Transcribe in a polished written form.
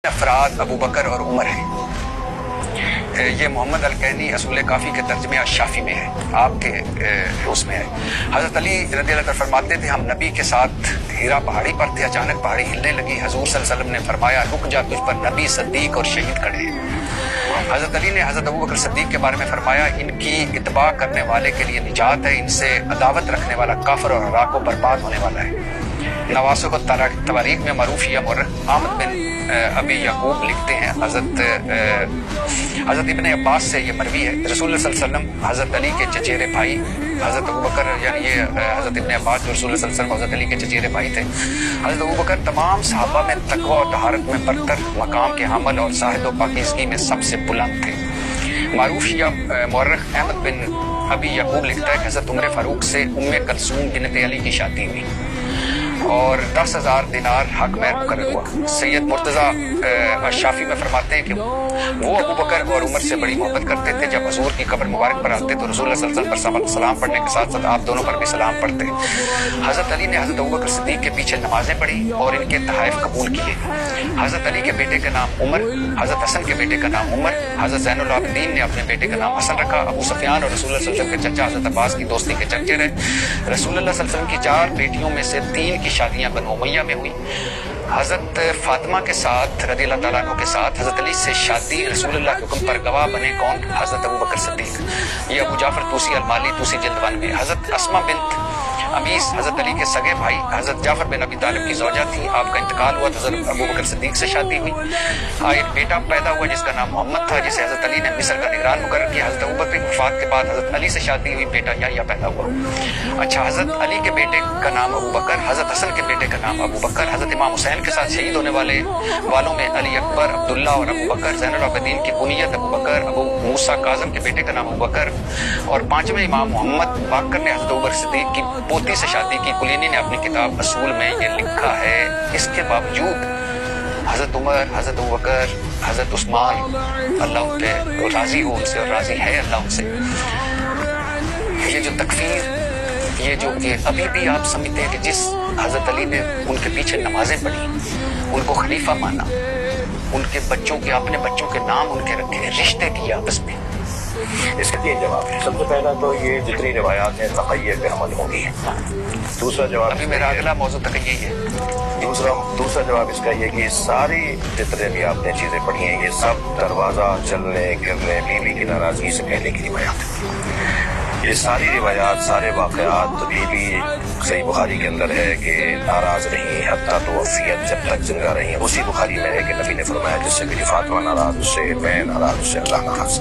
افراد ابو بکر اور عمر ہیں۔ یہ محمد الکینی اصول کافی کے ترجمے الشافی میں ہے، آپ کے اس میں ہے۔ حضرت علی رضی اللہ عنہ فرماتے تھے ہم نبی کے ساتھ ہیرا پہاڑی پر تھے، اچانک پہاڑی ہلنے لگی، حضور صلی اللہ علیہ وسلم نے فرمایا رک جا، تجھ پر نبی، صدیق اور شہید کھڑے ہیں۔ حضرت علی نے حضرت ابو بکر صدیق کے بارے میں فرمایا ان کی اتباع کرنے والے کے لیے نجات ہے، ان سے عداوت رکھنے والا کافر اور ہلاک و برباد ہونے والا ہے۔ نواسخ تواریخ میں معروف یا مورخ احمد بن ابی یعقوب لکھتے ہیں حضرت ابن عباس سے یہ مروی ہے، رسول اللہ صلی اللہ علیہ وسلم حضرت علی کے چچیرے بھائی حضرت ابو بکر، یعنی یہ حضرت ابن عباس جو رسول اللہ صلی اللہ علیہ وسلم حضرت علی کے چچیرے بھائی تھے، حضرت ابو بکر تمام صحابہ میں تقوی اور طہارت میں برتر مقام کے حامل اور زاہد و پاکیزگی میں سب سے بلند تھے۔ معروف یا مورخ احمد بن ابی یعقوب لکھتا ہے کہ حضرت عمر فاروق سے کلثوم بنت علی کی شادی ہوئی اور 10,000 دینار حق مہر مقرر ہوا۔ سید مرتضیٰ شافی میں فرماتے ہیں کہ وہ ابو بکر اور عمر سے بڑی محبت کرتے تھے، جب حضور کی قبر مبارک پر آتے تو رسول اللہ صلی اللہ علیہ وسلم پر سلام پڑھنے کے ساتھ ساتھ آپ دونوں پر بھی سلام پڑھتے۔ حضرت علی نے حضرت ابو بکر صدیق کے پیچھے نمازیں پڑھی اور ان کے تحائف قبول کیے۔ حضرت علی کے بیٹے کا نام عمر، حضرت حسن کے بیٹے کا نام عمر، حضرت زین العابدین نے اپنے بیٹے کا نام حسن رکھا۔ ابو سفیان اور رسول اللہ صلی اللہ علیہ وسلم کے چچا حضرت عباس کی دوستی کے چرچے رہے۔ رسول اللہ صلی اللہ علیہ وسلم کی 4 بیٹیوں میں سے 3 کی شادیاں بنو امیہ میں ہوئی۔ حضرت فاطمہ کے ساتھ رضی اللہ تعالیٰ عنہ کے ساتھ حضرت علی سے شادی رسول اللہ کے حکم پر گواہ بنے کون؟ حضرت ابو بکر صدیق۔ یہ ابو جعفر طوسی المالی طوسی جلد 1 میں۔ حضرت اسماء بنت امیس حضرت علی کے سگے بھائی حضرت جعفر بن ابی طالب کی زوجہ تھی، آپ کا انتقال ہوا تو حضرت ابو بکر صدیق سے شادی ہوئی۔ ایک بیٹا پیدا ہوا جس کا نام محمد تھا، جسے حضرت علی نے مصر کا نگران مقرر کیا۔ حضرت ابو بکر کی وفات کے بعد حضرت علی سے شادی ہوئی، بیٹا یحییٰ پیدا ہوا۔ اچھا، حضرت علی کے بیٹے کا نام ابو بکر، حضرت حسن کے بیٹے کا نام ابو بکر، حضرت امام حسین کے ساتھ شہید ہونے والوں میں علی اکبر، عبداللہ اور ابو بکر، زین العابدین کی کنیت ابو بکر، ابو موسیٰ کاظم کے بیٹے کا نام ابو بکر، اور 5ویں امام محمد باقر نے حضرت ابو بکر صدیق کی پوتی سے شادی کی۔ کلینی نے اپنی کتاب اصول میں یہ لکھا ہے، اس کے باوجود حضرت عمر، حضرت ابو بکر، حضرت عثمان، اللہ ان پہ راضی ہو ان سے اور راضی ہے اللہ ان سے، یہ جو تکفیر، یہ جو کہ ابھی بھی آپ سمجھتے ہیں کہ جس حضرت علی نے ان کے پیچھے نمازیں پڑھی، ان کو خلیفہ مانا، ان کے بچوں کے اپنے بچوں کے نام ان کے رکھے، رشتے کیے آپس میں، اس کے 3 جواب ہیں۔ سب سے پہلا تو یہ جتنی روایات ہیں تقیہ پہ عمل ہوگی۔ دوسرا جواب ابھی میرا اگلا موضوع تک یہی ہے۔ دوسرا جواب اس کا یہ کہ ساری جتنے بھی آپ نے چیزیں پڑھی ہیں یہ سب دروازہ چلنے گرنے بیوی کی ناراضگی سے پہلے کی روایات ہیں۔ یہ ساری روایات، سارے واقعات بھی صحیح بخاری کے اندر ہے کہ ناراض رہی حتیٰ توفیت، جب تک زندہ رہی۔ اسی بخاری میں ہے کہ نبی نے فرمایا جس سے میری فاطمہ ناراض، اس سے میں ناراض، اس سے اللہ ناراض۔